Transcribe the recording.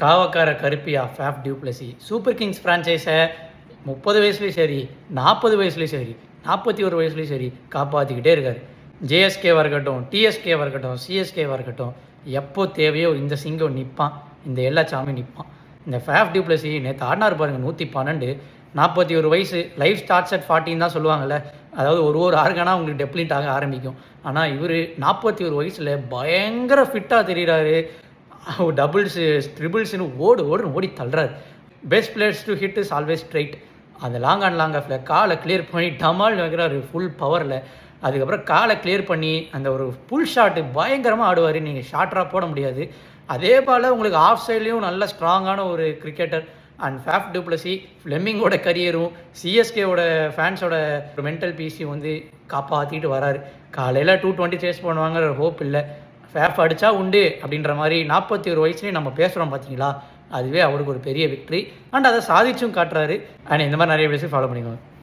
காவக்கார Karuppiya Faf du Plessis super Kings ஃப்ரான்ச்சைஸை 30 வயசுலேயும் சரி, 40 வயசுலேயும் சரி, 41 வயசுலேயும் சரி காப்பாற்றிக்கிட்டே இருக்கார். ஜேஎஸ்கேவாக இருக்கட்டும், டிஎஸ்கேவாக இருக்கட்டும், சிஎஸ்கேவாக இருக்கட்டும், எப்போ தேவையோ இந்த சிங்கம் நிற்பான், இந்த எல்லா சாமியும் நிற்பான். இந்த ஃபேஃப் டியூப்ளசி நேற்று ஆடினார் பாருங்கள், 112, 41 வயசு. லைஃப் ஸ்டார்ட்ஸ் அட் 40 தான் சொல்லுவாங்கள்ல, அதாவது ஒரு ஆர்கானாக உங்களுக்கு டெப்ளிட் ஆக ஆரம்பிக்கும். ஆனால் இவர் 41 வயசில் பயங்கர ஃபிட்டாக தெரிகிறாரு. டபுள்ஸு ட்ரிபிள்ஸ்னு ஓடி தள்ளுறாரு. Best players to hit is always straight. அந்த லாங் அண்ட் லாங் ஆஃபில் காலை கிளியர் பண்ணி டமால் வைக்கிறாரு ஃபுல் பவரில். அதுக்கப்புறம் காலை கிளியர் பண்ணி அந்த ஒரு புல் ஷாட்டு பயங்கரமாக ஆடுவார். நீங்கள் ஷார்ட்டாக போட முடியாது. அதே போல் உங்களுக்கு ஆஃப் சைட்லேயும் நல்ல ஸ்ட்ராங்கான ஒரு கிரிக்கெட்டர். அண்ட் ஃபேஃப் டியூப்ளசி ஃப்ளெமிங்கோட கரியரும் சிஎஸ்கேவோட ஃபேன்ஸோட ஒரு மென்டல் பீஸையும் வந்து காப்பாற்றிட்டு வராரு. காலையில் 220 சேஸ் பண்ணுவாங்கிற ஹோப் இல்லை. ஃபேஃப் அடித்தா உண்டு அப்படின்ற மாதிரி 41 வயசுலேயும் நம்ம பேசுகிறோம் பார்த்தீங்களா, அதுவே அவருக்கு ஒரு பெரிய விக்ட்ரி. அண்ட் அதை சாதிச்சும் காட்டுறாரு. அண்ட் இந்த மாதிரி நிறைய பேசி ஃபாலோ பண்ணிக்கோங்க.